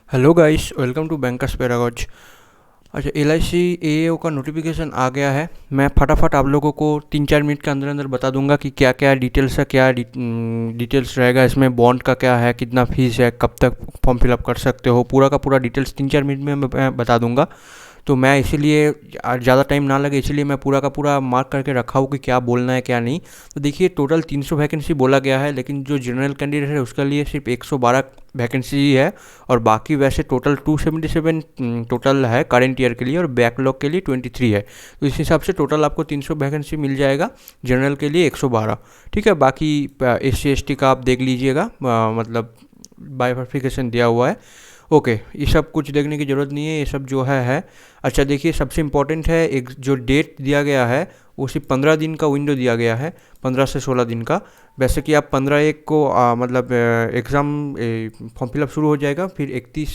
Hello guys, welcome to bankers पैरागॉज। अच्छा, L आई सी ए ओ का नोटिफिकेशन आ गया है। मैं फटाफट आप लोगों को 3-4 मिनट के अंदर अंदर बता दूंगा कि क्या क्या डिटेल्स है, क्या डिटेल्स रहेगा इसमें, बॉन्ड का क्या है, कितना फीस है, कब तक फॉर्म फिलअप कर सकते हो, पूरा का पूरा डिटेल्स 3-4 मिनट में मैं बता दूंगा। तो मैं इसीलिए ज़्यादा टाइम ना लगे इसलिए मैं पूरा का पूरा मार्क करके रखा हूँ कि क्या बोलना है क्या नहीं। तो देखिए, टोटल 300 वैकेंसी बोला गया है, लेकिन जो जनरल कैंडिडेट है उसके लिए सिर्फ 112 वैकेंसी ही है। और बाकी वैसे टोटल 277 टोटल है करेंट ईयर के लिए, और बैकलॉग के लिए 23 है। तो इस हिसाब से टोटल आपको 300 वैकेंसी मिल जाएगा, जनरल के लिए 112। ठीक है, बाकी SC ST का आप देख लीजिएगा, मतलब बाइफर्फिकेशन दिया हुआ है। ओके, ये सब कुछ देखने की ज़रूरत नहीं है, ये सब जो है। अच्छा देखिए, सबसे इम्पोर्टेंट है एक जो डेट दिया गया है, वो सिर्फ 15 दिन का विंडो दिया गया है, 15 से 16 दिन का। वैसे कि आप 15/1 को मतलब एग्ज़ाम फॉर्म फिलअप शुरू हो जाएगा, फिर 31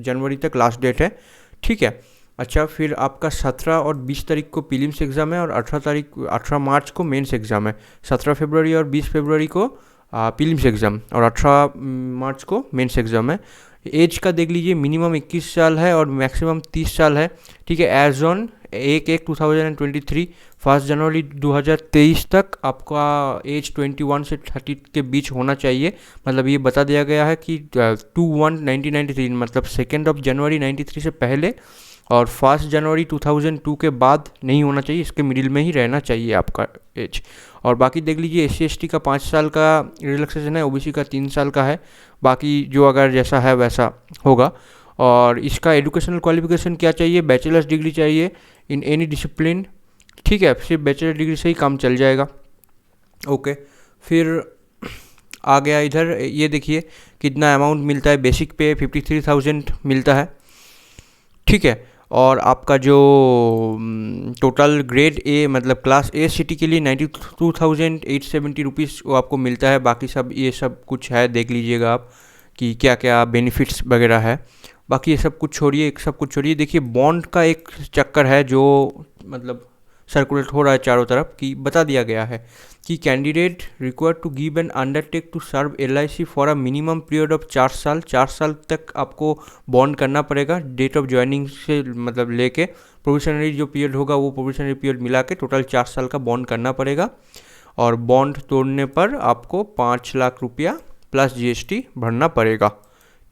जनवरी तक लास्ट डेट है। ठीक है। अच्छा, फिर आपका 17 और 20 तारीख को प्रीलिम्स एग्ज़ाम है, और 18 मार्च को मेंस एग्ज़ाम है। 17 फरवरी और 20 फरवरी को प्रीलिम्स एग्ज़ाम, और 18 मार्च को मेंस एग्ज़ाम है। एज का देख लीजिए, मिनिमम 21 साल है और मैक्सिमम 30 साल है। ठीक है, एज ऑन 1/1/2023, 1 जनवरी 2023 तक आपका एज 21 से 30 के बीच होना चाहिए। मतलब ये बता दिया गया है कि 2/1/1993, मतलब 2 जनवरी 93 से पहले, और 1 जनवरी 2002 के बाद नहीं होना चाहिए, इसके मिडिल में ही रहना चाहिए आपका एज। और बाकी देख लीजिए, SC ST का 5 साल का रिलैक्सेशन है, OBC का 3 साल का है। बाकी जो अगर जैसा है वैसा होगा। और इसका एजुकेशनल क्वालिफिकेशन क्या चाहिए, बैचलर्स डिग्री चाहिए इन एनी डिसिप्लिन। ठीक है, सिर्फ बैचलर डिग्री से ही काम चल जाएगा। ओके, फिर आ गया इधर, ये देखिए कितना अमाउंट मिलता है। बेसिक पे 53,000 मिलता है। ठीक है। और आपका जो टोटल ग्रेड ए मतलब क्लास ए सिटी के लिए 92,870 रुपीज़ वो आपको मिलता है। बाकी सब ये सब कुछ है, देख लीजिएगा आप कि क्या क्या बेनिफिट्स वगैरह है। बाकी ये सब कुछ छोड़िए, सब कुछ छोड़िए। देखिए, बॉन्ड का एक चक्कर है जो मतलब सर्कुलेट हो रहा है चारों तरफ, कि बता दिया गया है कि candidate required to give an undertake to serve LIC for a minimum period of 4 साल। 4 साल तक आपको बॉन्ड करना पड़ेगा, डेट ऑफ ज्वाइनिंग से मतलब लेके प्रोविशनरी जो पीरियड होगा वो प्रोविशनरी पीरियड मिला के टोटल 4 साल का बॉन्ड करना पड़ेगा। और बॉन्ड तोड़ने पर आपको 5 लाख रुपया प्लस GST भरना पड़ेगा।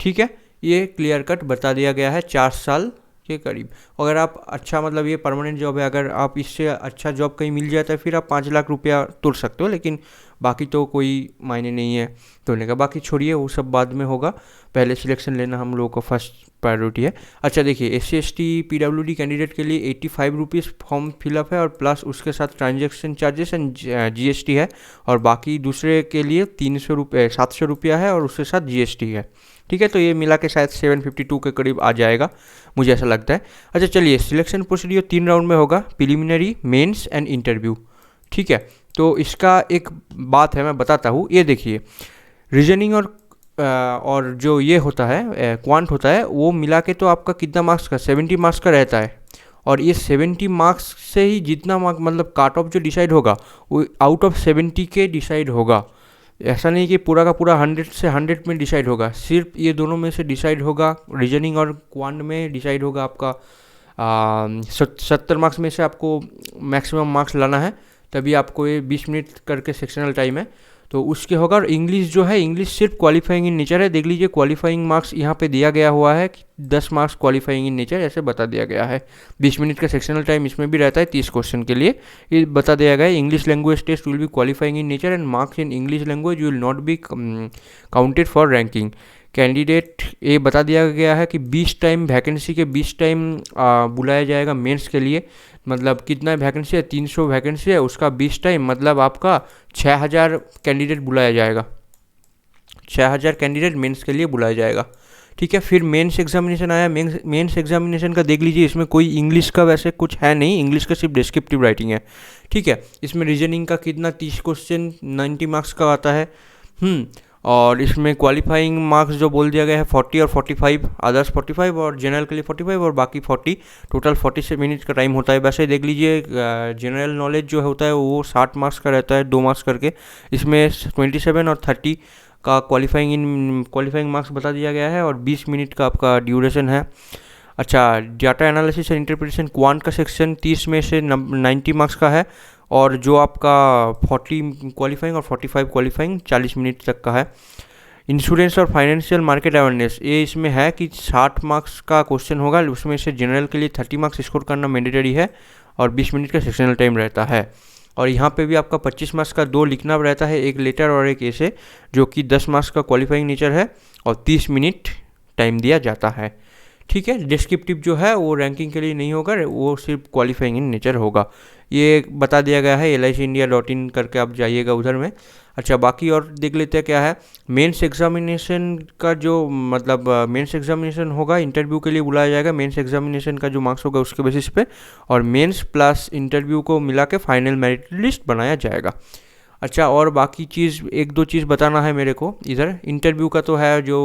ठीक है, ये क्लियर कट बता दिया गया है 4 साल के करीब। अगर आप अच्छा मतलब ये परमानेंट जॉब है, अगर आप इससे अच्छा जॉब कहीं मिल जाता है फिर आप 5 लाख रुपया तोड़ सकते हो, लेकिन बाकी तो कोई मायने नहीं है तोड़ने का। बाकी छोड़िए, वो सब बाद में होगा, पहले सिलेक्शन लेना हम लोगों का फर्स्ट प्रायोरिटी है। अच्छा देखिए, SC ST PWD कैंडिडेट के लिए 85 रुपीज़ फॉर्म फिलअप है, और प्लस उसके साथ ट्रांजेक्शन चार्जेस एंड GST है। और बाकी दूसरे के लिए 700 रुपया है, और उसके साथ GST है। ठीक है, तो ये मिला के शायद 752 के करीब आ जाएगा, मुझे ऐसा लगता है। अच्छा चलिए, सिलेक्शन प्रोसीडियर 3 राउंड में होगा, प्रीलिमिनरी, मेंस एंड इंटरव्यू। ठीक है, तो इसका एक बात है मैं बताता हूँ। ये देखिए, रीजनिंग और जो ये होता है क्वांट होता है, वो मिला के तो आपका कितना मार्क्स का, 70 मार्क्स का रहता है। और ये 70 मार्क्स से ही जितना मार्क मतलब काट ऑफ जो डिसाइड होगा वो आउट ऑफ 70 के डिसाइड होगा। ऐसा नहीं कि पूरा का पूरा 100 से 100 में डिसाइड होगा, सिर्फ ये दोनों में से डिसाइड होगा। रीजनिंग और क्वांट में डिसाइड होगा आपका 70 मार्क्स में से आपको मैक्सिमम मार्क्स लाना है, तभी आपको ये 20 मिनट करके सेक्शनल टाइम है तो उसके होगा। और इंग्लिश जो है, इंग्लिश सिर्फ क्वालिफाइंग इन नेचर है। देख लीजिए, क्वालिफाइंग मार्क्स यहाँ पे दिया गया हुआ है कि 10 मार्क्स क्वालिफाइंग इन नेचर, ऐसे बता दिया गया है। 20 मिनट का सेक्शनल टाइम इसमें भी रहता है 30 क्वेश्चन के लिए। ये बता दिया गया है, English language test will be qualifying in nature and marks in English language will not be counted for ranking. Candidate ये बता दिया गया है कि 20 टाइम वैकेंसी के 20 टाइम बुलाया जाएगा मेंस के लिए। मतलब कितना वैकेंसी है, 300 वैकेंसी है, उसका 20 टाइम मतलब आपका 6000 कैंडिडेट बुलाया जाएगा। 6000 कैंडिडेट मेंस के लिए बुलाया जाएगा। ठीक है, फिर मेंस एग्जामिनेशन आया। मेंस एग्जामिनेशन का देख लीजिए, इसमें कोई इंग्लिश का वैसे कुछ है नहीं, इंग्लिश का सिर्फ डिस्क्रिप्टिव राइटिंग है। ठीक है, इसमें रीजनिंग का कितना 30 क्वेश्चन 90 मार्क्स का आता है। और इसमें क्वालिफाइंग मार्क्स जो बोल दिया गया है 40 और 45, अदर्स 45 और जनरल के लिए 45 और बाकी 40, टोटल 40 मिनट का टाइम होता है। वैसे देख लीजिए, जनरल नॉलेज जो होता है वो 60 मार्क्स का रहता है, 2 मार्क्स करके। इसमें 27 और 30 का क्वालिफाइंग मार्क्स बता दिया गया है और 20 मिनट का आपका ड्यूरेशन है। अच्छा, data analysis and interpretation quant का सेक्शन 30 में से 90 मार्क्स का है, और जो आपका 40 क्वालिफाइंग और 45 क्वालिफाइंग 40 मिनट तक का है। इंश्योरेंस और फाइनेंशियल मार्केट अवेयरनेस, ये इसमें है कि 60 मार्क्स का क्वेश्चन होगा, उसमें से जनरल के लिए 30 मार्क्स स्कोर करना मैंडेटरी है और 20 मिनट का सेक्शनल टाइम रहता है। और यहाँ पे भी आपका 25 मार्क्स का 2 लिखना रहता है, एक लेटर और एक ऐसे, जो कि 10 मार्क्स का क्वालिफाइंग नेचर है और 30 मिनट टाइम दिया जाता है। ठीक है, डिस्क्रिप्टिव जो है वो रैंकिंग के लिए नहीं होगा, वो सिर्फ क्वालिफाइंग इन नेचर होगा। ये बता दिया गया है licindia.in करके, आप जाइएगा उधर में। अच्छा, बाकी और देख लेते हैं क्या है। मेंस एग्जामिनेशन का जो मतलब मेंस एग्जामिनेशन होगा, इंटरव्यू के लिए बुलाया जाएगा। मेंस एग्जामिनेशन का जो मार्क्स होगा उसके बेसिस पे, और मेंस प्लस इंटरव्यू को मिला के फाइनल मेरिट लिस्ट बनाया जाएगा। अच्छा, और बाकी चीज़ एक दो चीज़ बताना है मेरे को इधर। इंटरव्यू का तो है, जो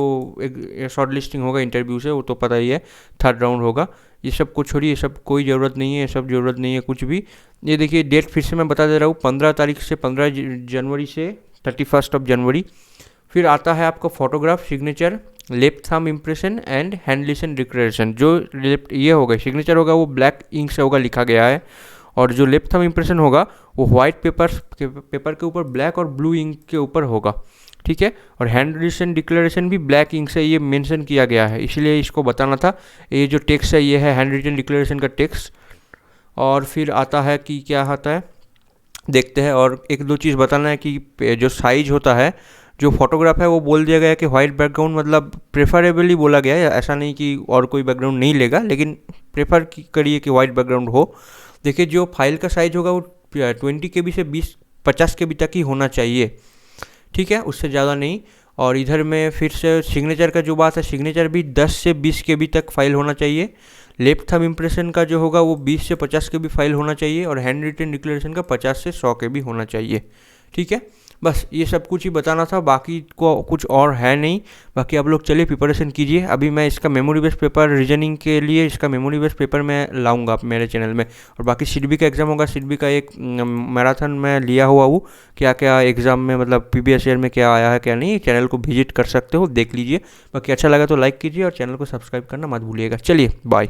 एक शॉर्ट लिस्टिंग होगा इंटरव्यू से, वो तो पता ही है, 3rd राउंड होगा। ये सब कुछ छोड़िए, ये सब कोई ज़रूरत नहीं है, ये सब ज़रूरत नहीं है कुछ भी। ये देखिए डेट फिर से मैं बता दे रहा हूँ, 15 तारीख से 15 जनवरी से 31 जनवरी। फिर आता है आपका photograph, signature, left thumb impression and handwritten declaration. जो लेफ्ट ये होगा सिग्नेचर होगा वो ब्लैक इंक से होगा लिखा गया है, और जो लेफ्ट थंब इम्प्रेशन होगा वो वाइट पेपर के ऊपर ब्लैक और ब्लू इंक के ऊपर होगा। ठीक है, और हैंड रिटन डिक्लेरेशन भी ब्लैक इंक से ये मेंशन किया गया है, इसलिए इसको बताना था। ये जो टेक्स्ट है ये है हैंड रिटन डिक्लेरेशन का टेक्स्ट। और फिर आता है कि क्या आता है देखते हैं। और एक दो चीज़ बताना है कि जो साइज होता है, जो फोटोग्राफ है वो बोल दिया गया है कि वाइट बैकग्राउंड, मतलब प्रेफरेबली बोला गया है, ऐसा नहीं कि और कोई बैकग्राउंड नहीं लेगा, लेकिन प्रेफर करिए कि वाइट बैकग्राउंड हो। देखिए जो फाइल का साइज़ होगा वो 20 KB से 50 KB तक ही होना चाहिए। ठीक है, उससे ज़्यादा नहीं। और इधर में फिर से सिग्नेचर का जो बात है, सिग्नेचर भी 10 से 20 KB तक फाइल होना चाहिए। लेफ्ट थंब इम्प्रेशन का जो होगा वो 20 से 50 KB फाइल होना चाहिए, और हैंड रिटन डिक्लेरेशन का 50 से 100 KB होना चाहिए। ठीक है, बस ये सब कुछ ही बताना था, बाकी को कुछ और है नहीं। बाकी आप लोग चलिए प्रिपरेशन कीजिए। अभी मैं इसका मेमोरी बेस्ड पेपर रीजनिंग के लिए इसका मेमोरी बेस्ड पेपर मैं लाऊंगा मेरे चैनल में। और बाकी सिडबी का एग्ज़ाम होगा, सिडबी का एक मैराथन में लिया हुआ हूँ, क्या क्या एग्ज़ाम में मतलब प्रीवियस ईयर में क्या आया है क्या नहीं, चैनल को विजिट कर सकते हो, देख लीजिए। बाकी अच्छा लगा तो लाइक कीजिए और चैनल को सब्सक्राइब करना मत भूलिएगा। चलिए बाय।